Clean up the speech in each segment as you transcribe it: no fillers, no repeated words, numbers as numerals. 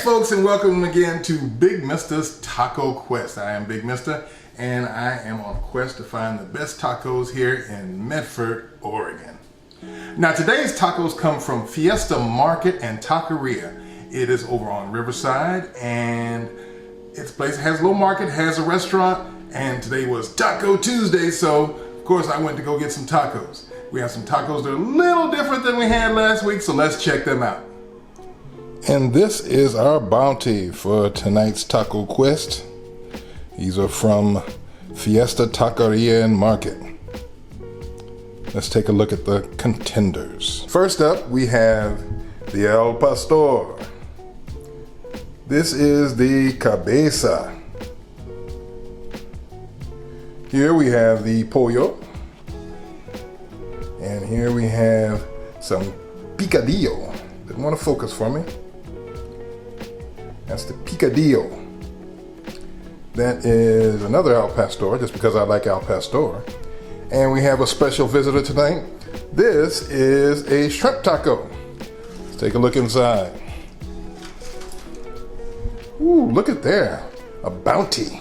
folks, and welcome again to Bigmista's Taco Quest. I am Bigmista, and I am on a quest to find the best tacos here in Medford, Oregon. Now today's tacos come from Fiesta Market and Taqueria. It is over on Riverside, and its place has a little market, has a restaurant, and today was Taco Tuesday, so of course I went to go get some tacos. We have some tacos that are a little different than we had last week, so let's check them out. And this is our bounty for tonight's taco quest. These are from Fiesta Taqueria and Market. Let's take a look at the contenders. First up, we have the El Pastor. This is the cabeza. Here we have the pollo. And here we have some picadillo. Didn't want to focus for me. That's the picadillo. That is another al pastor, just because I like al pastor. And we have a special visitor tonight. This is a shrimp taco. Let's take a look inside. Ooh, look at there. A bounty.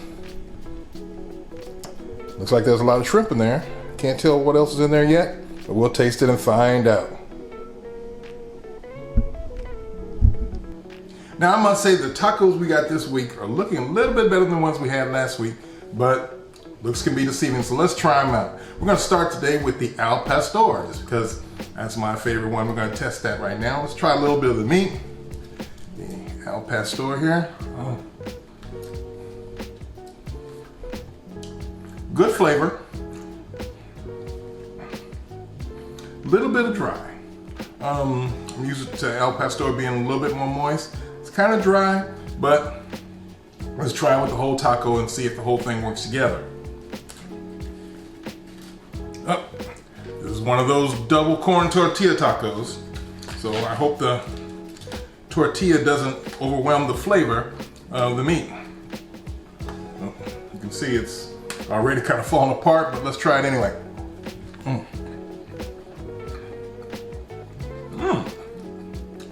Looks like there's a lot of shrimp in there. Can't tell what else is in there yet, but we'll taste it and find out. Now I must say the tacos we got this week are looking a little bit better than the ones we had last week, but looks can be deceiving, so let's try them out. We're gonna start today with the al pastor, just because that's my favorite one. We're gonna test that right now. Let's try a little bit of the meat. The al pastor here. Oh. Good flavor. A little bit of dry. I'm used to al pastor being a little bit more moist. Kind of dry, but let's try it with the whole taco and see if the whole thing works together. Oh, this is one of those double corn tortilla tacos, so I hope the tortilla doesn't overwhelm the flavor of the meat. Oh, you can see it's already kind of falling apart, but let's try it anyway.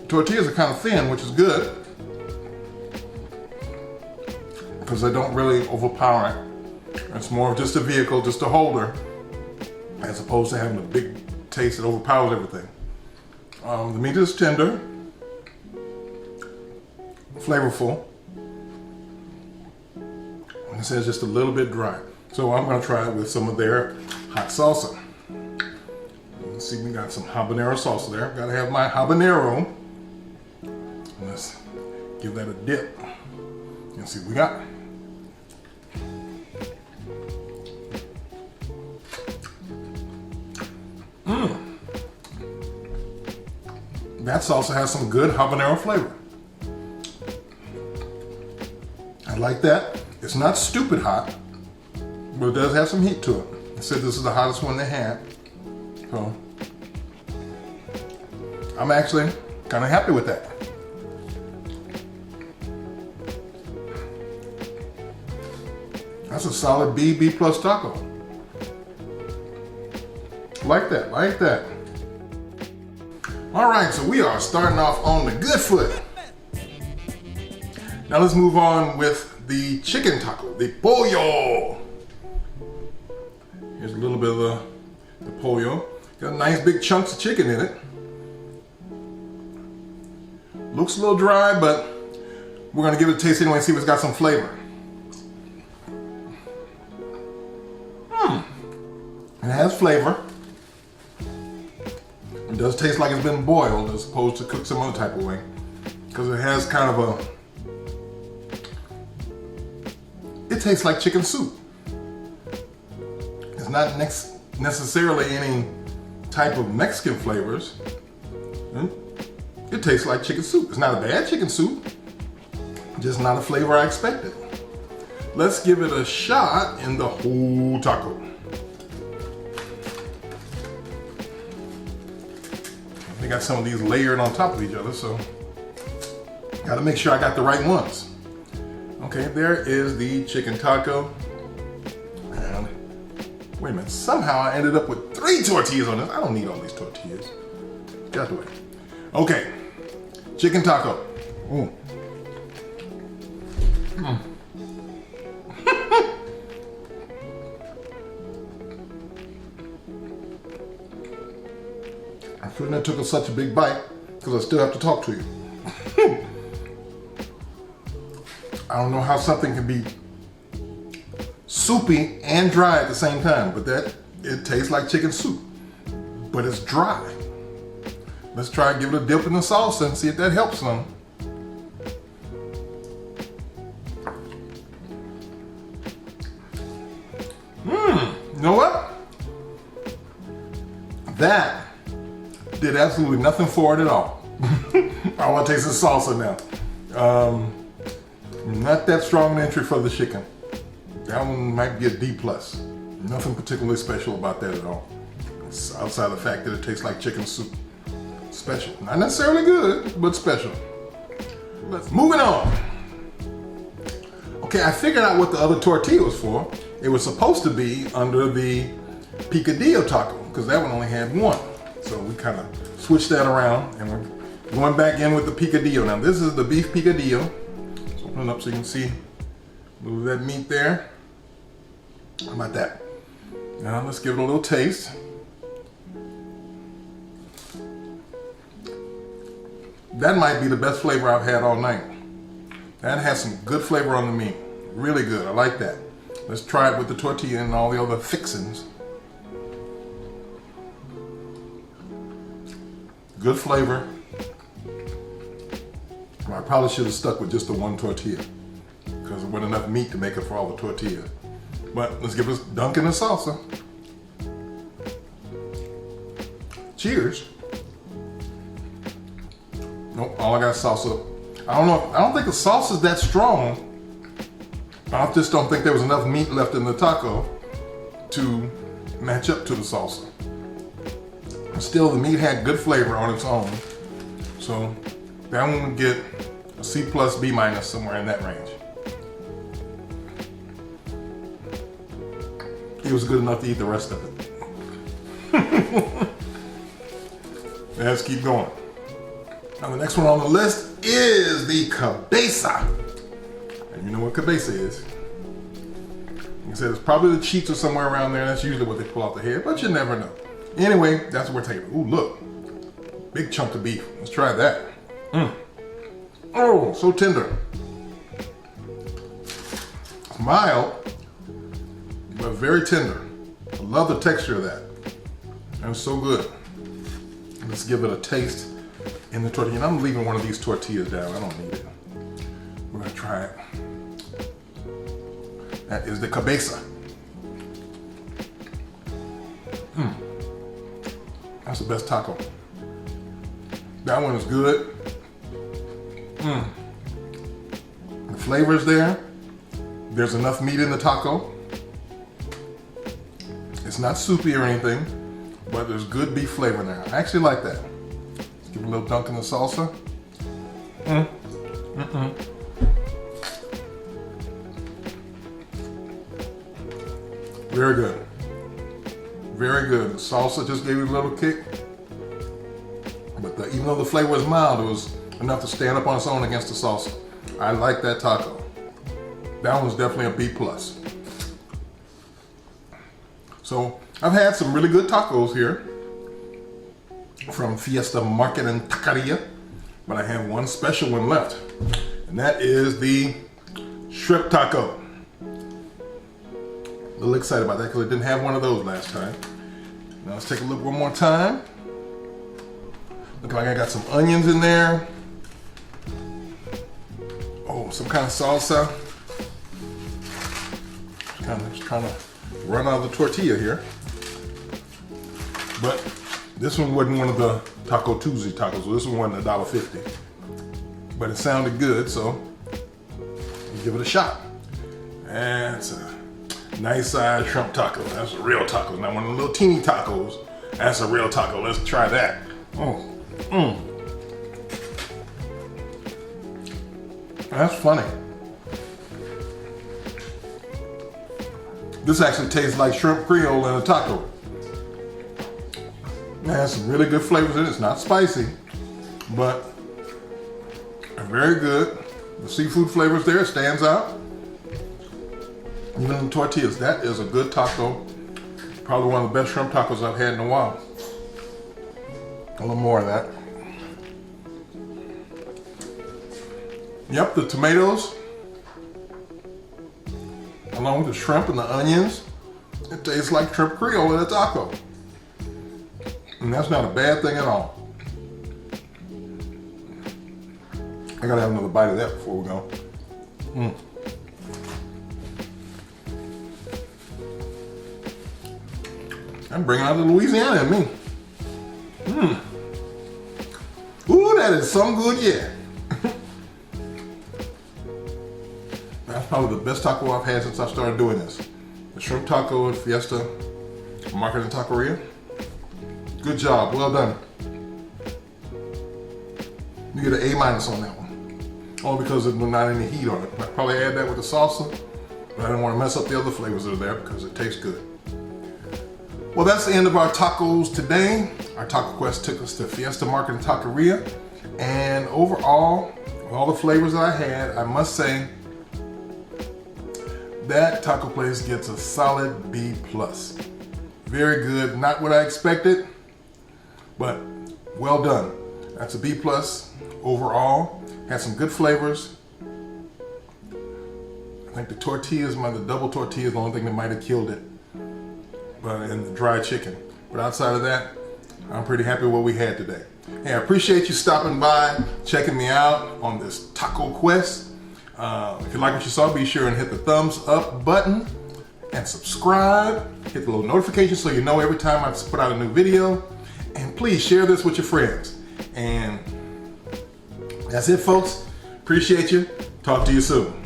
Tortillas are kind of thin, which is good, because they don't really overpower it. It's more of just a vehicle, just a holder, as opposed to having a big taste that overpowers everything. The meat is tender, flavorful, and it says just a little bit dry. So I'm going to try it with some of their hot salsa. Let's see, we got some habanero salsa there. Got to have my habanero. Let's give that a dip and see what we got. That salsa has some good habanero flavor. I like that. It's not stupid hot, but it does have some heat to it. I said this is the hottest one they had. So I'm actually kind of happy with that. That's a solid B plus taco. Like that, like that. All right, so we are starting off on the good foot. Now let's move on with the chicken taco, the pollo. Here's a little bit of the pollo. Got nice big chunks of chicken in it. Looks a little dry, but we're gonna give it a taste anyway and see if it's got some flavor. It has flavor. It does taste like it's been boiled as opposed to cooked some other type of way, because it has kind of it tastes like chicken soup. It's not necessarily any type of Mexican flavors. It tastes like chicken soup. It's not a bad chicken soup, just not a flavor I expected. Let's give it a shot in the whole taco. They got some of these layered on top of each other, so got to make sure I got the right ones. Okay, there is the chicken taco. And wait a minute, somehow I ended up with 3 tortillas on this. I don't need all these tortillas. Get out the way. Okay, chicken taco. Ooh. I shouldn't have took such a big bite because I still have to talk to you. I don't know how something can be soupy and dry at the same time, but it tastes like chicken soup, but it's dry. Let's try and give it a dip in the salsa and see if that helps some. You know what? That did absolutely nothing for it at all. I want to taste the salsa now. Not that strong an entry for the chicken. That one might be a D+. Nothing particularly special about that at all. It's outside the fact that it tastes like chicken soup. Special. Not necessarily good, but special. Moving on. Okay, I figured out what the other tortilla was for. It was supposed to be under the picadillo taco, because that one only had one. So we kind of switched that around, and we're going back in with the picadillo. Now this is the beef picadillo. So open it up so you can see a little of that meat there. How about that? Now let's give it a little taste. That might be the best flavor I've had all night. That has some good flavor on the meat. Really good, I like that. Let's try it with the tortilla and all the other fixings. Good flavor. I probably should have stuck with just the one tortilla because there wasn't enough meat to make it for all the tortillas. But let's give this dunk in the salsa. Cheers. Nope, all I got is salsa. I don't think the salsa is that strong. I just don't think there was enough meat left in the taco to match up to the salsa. Still, the meat had good flavor on its own. So that one would get a C+, B-, somewhere in that range. It was good enough to eat the rest of it. Let's keep going. Now the next one on the list is the cabeza. And you know what cabeza is. Like I said, it's probably the cheeks or somewhere around there. That's usually what they pull out the head, but you never know. Anyway, that's what we're taking. Ooh, look. Big chunk of beef. Let's try that. Oh, so tender. It's mild, but very tender. I love the texture of that. And it's so good. Let's give it a taste in the tortilla. And I'm leaving one of these tortillas down. I don't need it. We're gonna try it. That is the cabeza. That's the best taco. That one is good. The flavor is there. There's enough meat in the taco. It's not soupy or anything, but there's good beef flavor in there. I actually like that. Let's give it a little dunk in the salsa. Very good. Very good. The salsa just gave it a little kick. But even though the flavor was mild, it was enough to stand up on its own against the salsa. I like that taco. That one's definitely a B+. So I've had some really good tacos here from Fiesta Market and Taqueria, but I have one special one left, and that is the shrimp taco. A little excited about that because I didn't have one of those last time. Now let's take a look one more time. Look like I got some onions in there. Oh, some kind of salsa. Just trying to run out of the tortilla here. But this one wasn't one of the Taco Tuesday tacos. So this one wasn't $1.50. But it sounded good, so we'll give it a shot. And it's a nice size shrimp taco. That's a real taco. Not one of the little teeny tacos. That's a real taco. Let's try that. That's funny. This actually tastes like shrimp creole in a taco. It has some really good flavors in it. It's not spicy, but very good. The seafood flavors there stands out. Even the tortillas, that is a good taco. Probably one of the best shrimp tacos I've had in a while. A little more of that. Yep, the tomatoes, along with the shrimp and the onions, it tastes like shrimp creole in a taco. And that's not a bad thing at all. I gotta have another bite of that before we go. I'm bringing out the Louisiana in me. Ooh, that is some good, yeah. That's probably the best taco I've had since I started doing this. The shrimp taco at Fiesta Market and Taqueria. Good job, well done. You get an A- on that one. Only because there's not any heat on it. I'd probably add that with the salsa, but I don't want to mess up the other flavors that are there because it tastes good. Well, that's the end of our tacos today. Our taco quest took us to Fiesta Market and Taqueria. And overall, with all the flavors that I had, I must say, that taco place gets a solid B+. Very good, not what I expected, but well done. That's a B+ overall. Had some good flavors. I think the tortillas, the double tortilla is the only thing that might have killed it. And the dried chicken. But outside of that, I'm pretty happy with what we had today. Hey, I appreciate you stopping by, checking me out on this taco quest. If you like what you saw, be sure and hit the thumbs up button and subscribe. Hit the little notification so you know every time I put out a new video. And please share this with your friends. And that's it, folks. Appreciate you. Talk to you soon.